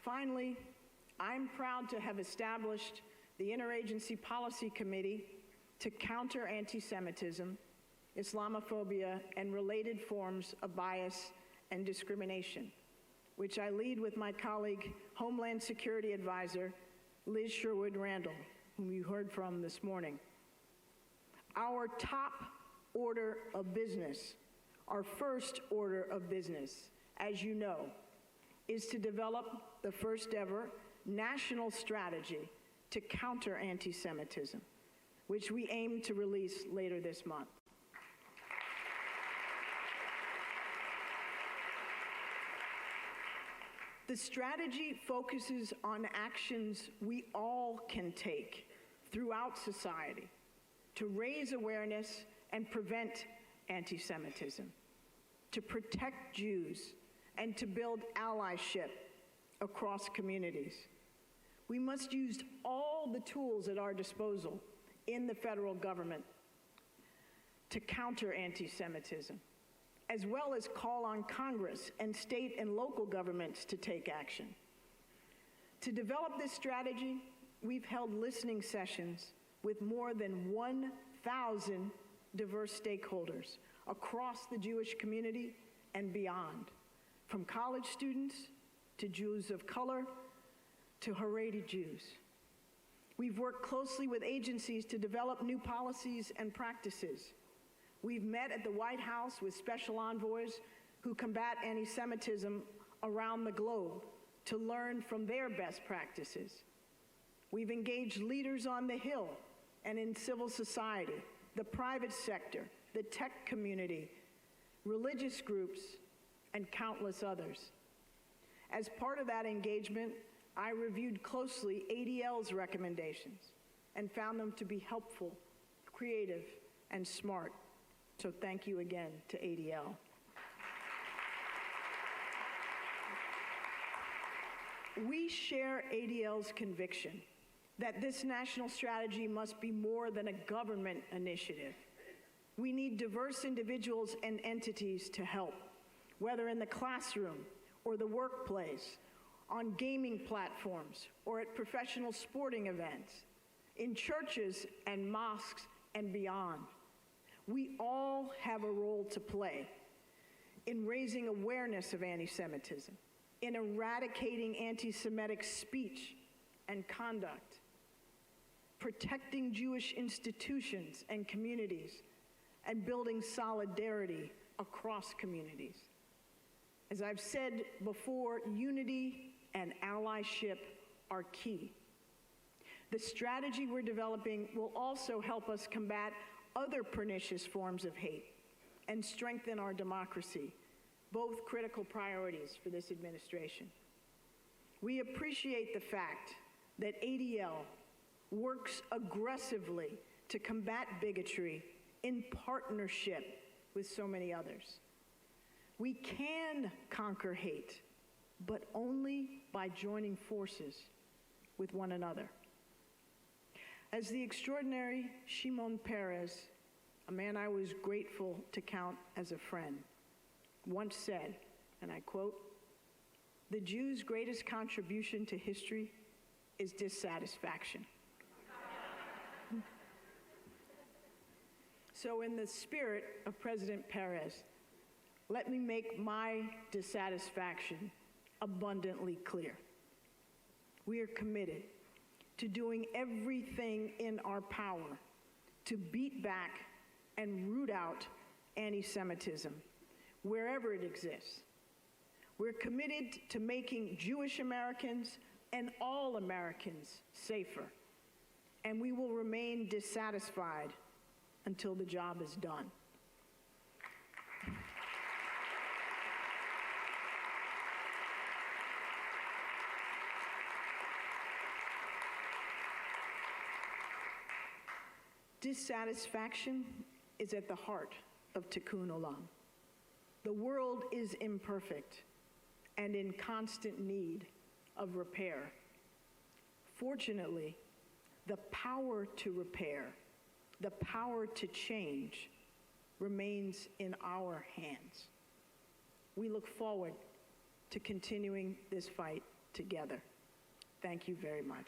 Finally, I'm proud to have established the Interagency Policy Committee to counter anti-Semitism, Islamophobia, and related forms of bias and discrimination, which I lead with my colleague, Homeland Security Advisor, Liz Sherwood-Randall, whom you heard from this morning. Our top order of business, our first order of business, as you know, is to develop the first ever national strategy to counter anti-Semitism, which we aim to release later this month. The strategy focuses on actions we all can take throughout society to raise awareness and prevent anti-Semitism, to protect Jews, and to build allyship across communities. We must use all the tools at our disposal in the federal government to counter anti-Semitism, as well as call on Congress and state and local governments to take action. To develop this strategy, we've held listening sessions with more than 1,000 diverse stakeholders across the Jewish community and beyond, from college students to Jews of color to Haredi Jews. We've worked closely with agencies to develop new policies and practices. We've met at the White House with special envoys who combat anti-Semitism around the globe to learn from their best practices. We've engaged leaders on the Hill and in civil society, the private sector, the tech community, religious groups, and countless others. As part of that engagement, I reviewed closely ADL's recommendations and found them to be helpful, creative, and smart. So thank you again to ADL. We share ADL's conviction that this national strategy must be more than a government initiative. We need diverse individuals and entities to help, whether in the classroom or the workplace, on gaming platforms or at professional sporting events, in churches and mosques and beyond. We all have a role to play in raising awareness of anti-Semitism, in eradicating anti-Semitic speech and conduct, protecting Jewish institutions and communities, and building solidarity across communities. As I've said before, unity and allyship are key. The strategy we're developing will also help us combat other pernicious forms of hate and strengthen our democracy, both critical priorities for this administration. We appreciate the fact that ADL works aggressively to combat bigotry in partnership with so many others. We can conquer hate, but only by joining forces with one another. As the extraordinary Shimon Peres, a man I was grateful to count as a friend, once said, and I quote, "The Jews' greatest contribution to history is dissatisfaction." So in the spirit of President Peres, let me make my dissatisfaction abundantly clear. We are committed to doing everything in our power to beat back and root out anti-Semitism wherever it exists. We're committed to making Jewish Americans and all Americans safer, and we will remain dissatisfied until the job is done. Dissatisfaction is at the heart of Tikkun Olam. The world is imperfect and in constant need of repair. Fortunately, the power to repair, the power to change, remains in our hands. We look forward to continuing this fight together. Thank you very much.